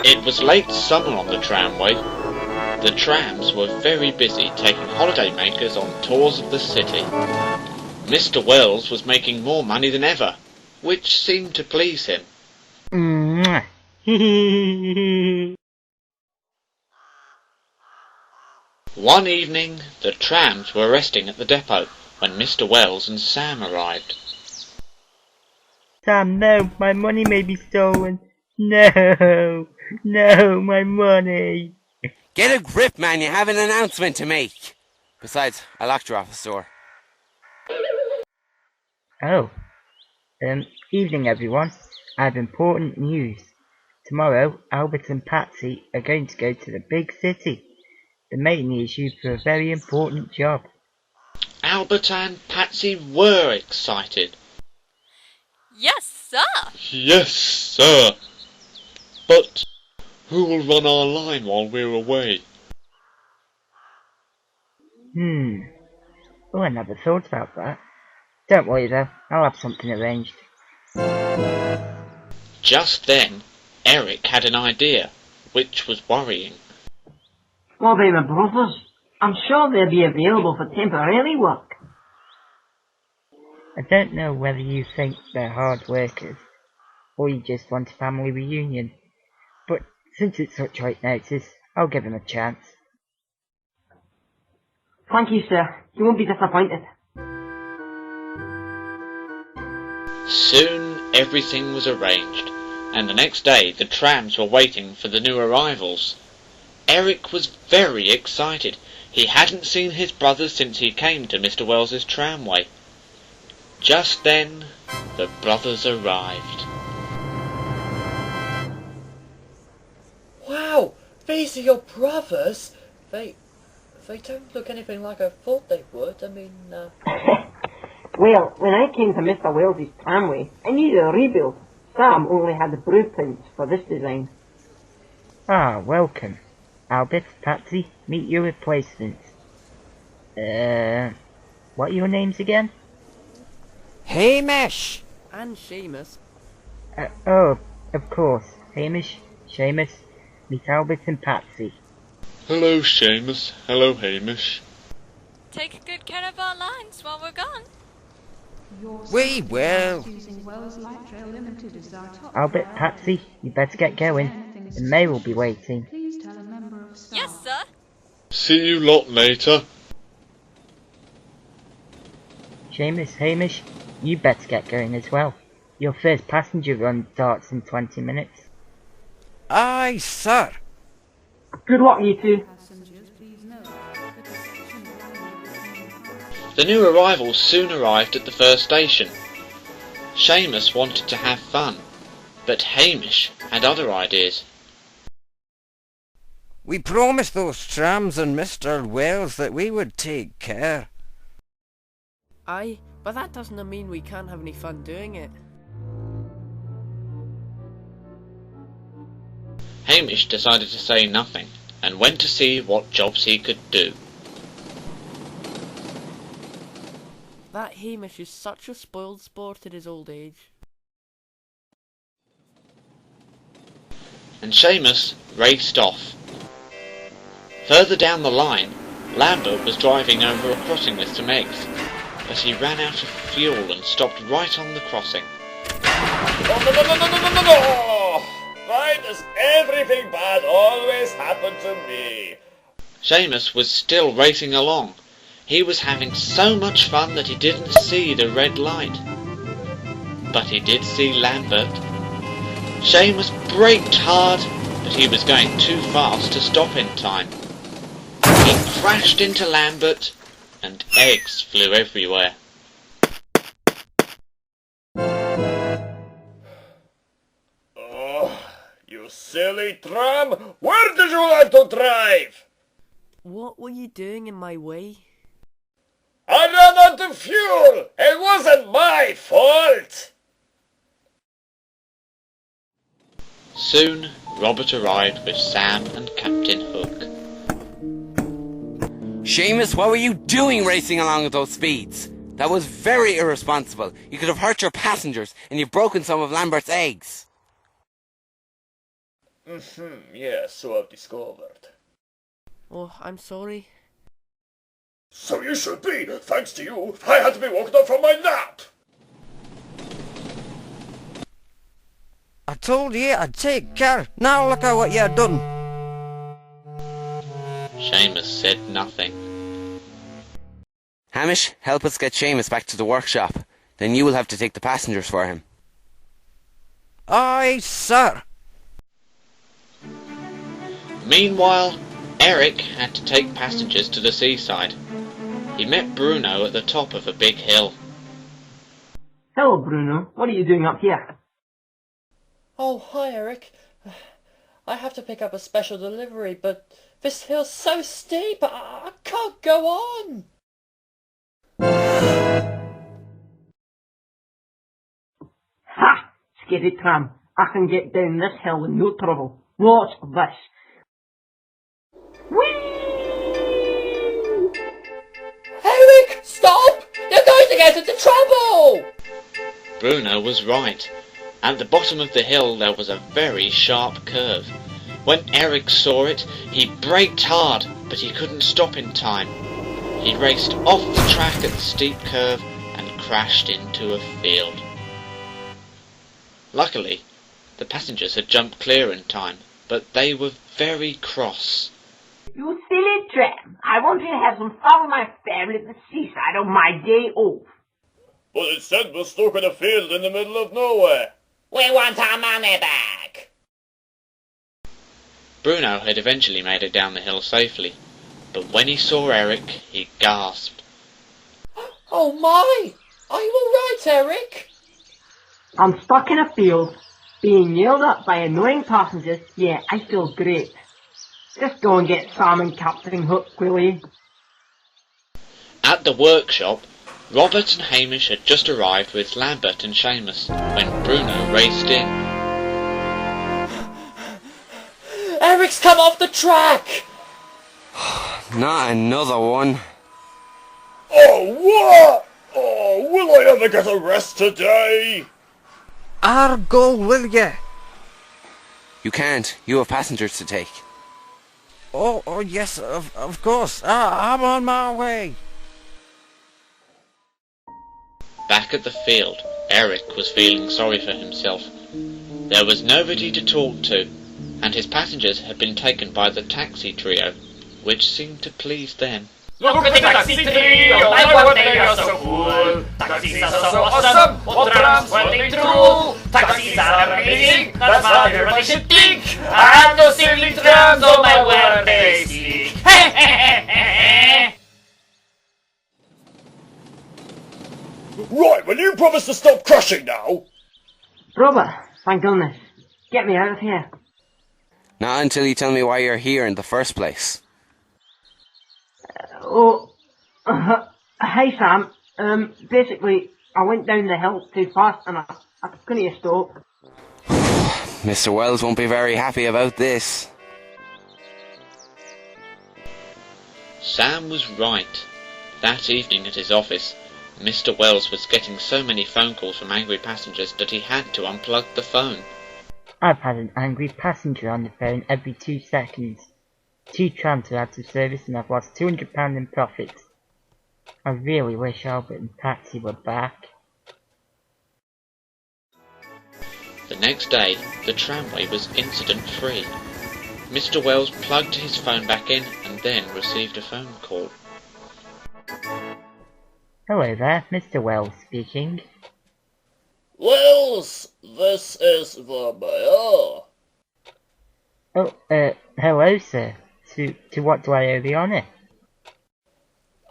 It was late summer on the tramway. The trams were very busy taking holidaymakers on tours of the city. Mr. Wells was making more money than ever, which seemed to please him. One evening, the trams were resting at the depot when Mr. Wells and Sam arrived. Sam, no, my money may be stolen. No, my money. Get a grip, man, you have an announcement to make. Besides, I locked your office door. Oh, evening everyone. I have important news. Tomorrow, Albert and Patsy are going to go to the big city. The mate needs you for a very important job. Albert and Patsy were excited. Yes, sir! Yes, sir! But who will run our line while we're away? Oh, I never thought about that. Don't worry though, I'll have something arranged. Just then, Eric had an idea, which was worrying. What about my brothers? I'm sure they'll be available for temporary work. I don't know whether you think they're hard workers, or you just want a family reunion, but since it's such short notice, I'll give them a chance. Thank you, sir. You won't be disappointed. Soon everything was arranged, and the next day the trams were waiting for the new arrivals. Eric was very excited. He hadn't seen his brothers since he came to Mr. Wells's tramway. Just then, the brothers arrived. Wow, these are your brothers? They don't look anything like I thought they would. I mean, Well, when I came to Mr. Wells's tramway, I needed a rebuild. Sam only had the blueprints for this design. Ah, welcome. Albert, Patsy, meet your replacements. What are your names again? Hamish! and Seamus. Oh, of course. Hamish, Seamus, meet Albert and Patsy. Hello, Seamus. Hello, Hamish. Take good care of our lines while we're gone. We will. Albert, Patsy, you better get going. The mayor will be waiting. Yes, sir. See you lot later. Seamus, Hamish, you better get going as well. Your first passenger run starts in 20 minutes. Aye, sir. Good luck, you two. The new arrivals soon arrived at the first station. Seamus wanted to have fun, but Hamish had other ideas. We promised those Trams and Mr. Wells that we would take care. Aye, but that doesn't mean we can't have any fun doing it. Hamish decided to say nothing and went to see what jobs he could do. That Hamish is such a spoiled sport at his old age. And Seamus raced off. Further down the line, Lambert was driving over a crossing with some eggs, but he ran out of fuel and stopped right on the crossing. No! Why does everything bad always happen to me? Seamus was still racing along. He was having so much fun that he didn't see the red light. But he did see Lambert. Seamus braked hard, but he was going too fast to stop in time. He crashed into Lambert, and eggs flew everywhere. Oh, you silly tram! Where did you want to drive? What were you doing in my way? I ran out of fuel! It wasn't my fault! Soon, Robert arrived with Sam and Captain Hook. Seamus, what were you doing racing along at those speeds? That was very irresponsible. You could have hurt your passengers, and you've broken some of Lambert's eggs. Yes, so I've discovered. Oh, I'm sorry. So you should be. Thanks to you, I had to be woken up from my nap. I told you I'd take care. Now look at what you've done. Seamus said nothing. Hamish, help us get Seamus back to the workshop. Then you will have to take the passengers for him. Aye, sir. Meanwhile, Eric had to take passengers to the seaside. He met Bruno at the top of a big hill. Hello, Bruno. What are you doing up here? Oh, hi, Eric. I have to pick up a special delivery, but this hill's so steep, I can't go on. Ha! Scary Tram. I can get down this hill with no trouble. Watch this. Whee! Eric, stop! You're going to get into trouble! Bruno was right. At the bottom of the hill there was a very sharp curve. When Eric saw it, he braked hard, but he couldn't stop in time. He raced off the track at the steep curve and crashed into a field. Luckily, the passengers had jumped clear in time, but they were very cross. You silly tram. I wanted to have some fun with my family at the seaside on my day off. But instead we're stuck in a field in the middle of nowhere. We want our money back. Bruno had eventually made it down the hill safely, but when he saw Eric, he gasped. Oh my! Are you alright, Eric? I'm stuck in a field, being yelled at by annoying passengers. Yeah, I feel great. Just go and get Sam and Captain Hook, will you? At the workshop, Robert and Hamish had just arrived with Lambert and Seamus when Bruno raced in. Eric's come off the track! Not another one. Oh, what? Oh, will I ever get a rest today? Argo, will ye? You can't. You have passengers to take. Oh, yes, of course. I'm on my way. Back at the field, Eric was feeling sorry for himself. There was nobody to talk to, and his passengers had been taken by the taxi trio, which seemed to please them. Look at the taxi trio, my word, they are so cool. Taxis are so awesome, what trams when they drool. Taxis are amazing, that's what everybody should think. And those silly trams, oh my word, they speak. Right, will you promise to stop crashing now? Robert, thank goodness. Get me out of here. Not until you tell me why you're here in the first place. Hey Sam. Basically, I went down the hill too fast and I couldn't stop. Mr. Wells won't be very happy about this. Sam was right. That evening at his office, Mr. Wells was getting so many phone calls from angry passengers that he had to unplug the phone. I've had an angry passenger on the phone every 2 seconds. 2 trams are out of service and I've lost £200 in profits. I really wish Albert and Patsy were back. The next day, the tramway was incident-free. Mr. Wells plugged his phone back in and then received a phone call. Hello there, Mr. Wells speaking. Wells, this is the mayor. Oh, hello sir. To what do I owe the honour?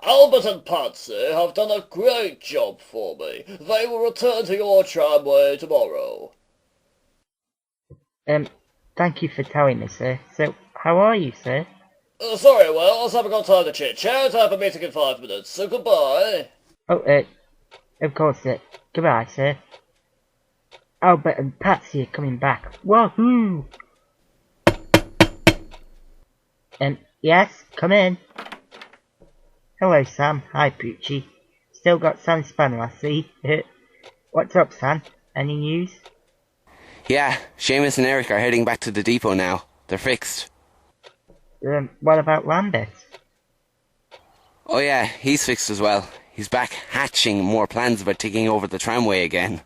Albert and Patsy have done a great job for me. They will return to your tramway tomorrow. Thank you for telling me, sir. So, how are you, sir? Sorry, Wells, haven't got time to chit-chat. I have a meeting in 5 minutes, so goodbye. Oh, of course, sir. Goodbye, sir. Albert and Patsy are coming back. Wahoo! Yes, come in. Hello, Sam. Hi, Poochie. Still got Sam Spanner, I see. What's up, Sam? Any news? Yeah, Seamus and Eric are heading back to the depot now. They're fixed. What about Lambert? Oh yeah, he's fixed as well. He's back hatching more plans about taking over the tramway again.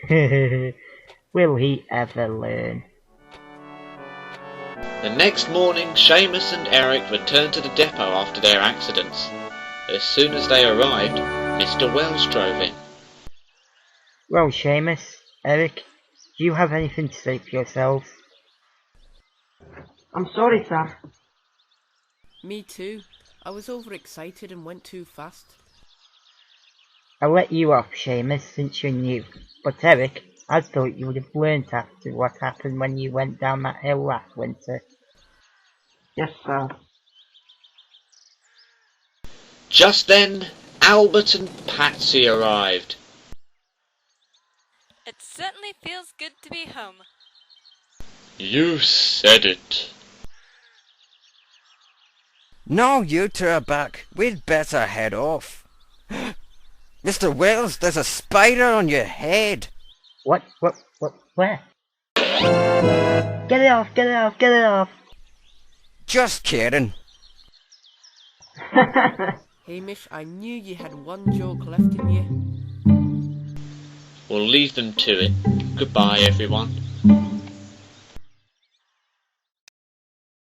Will he ever learn? The next morning, Seamus and Eric returned to the depot after their accidents. As soon as they arrived, Mr. Wells drove in. Well, Seamus, Eric, do you have anything to say for yourselves? I'm sorry, sir. Me too. I was overexcited and went too fast. I'll let you off, Seamus, since you're new. But Eric, I thought you would have learnt after what happened when you went down that hill last winter. Yes, sir. Just then, Albert and Patsy arrived. It certainly feels good to be home. You said it. Now you two are back. We'd better head off. Mr. Wells, there's a spider on your head. What, where? Get it off, get it off, get it off! Just kidding. Hamish, I knew you had one joke left in you. We'll leave them to it. Goodbye, everyone.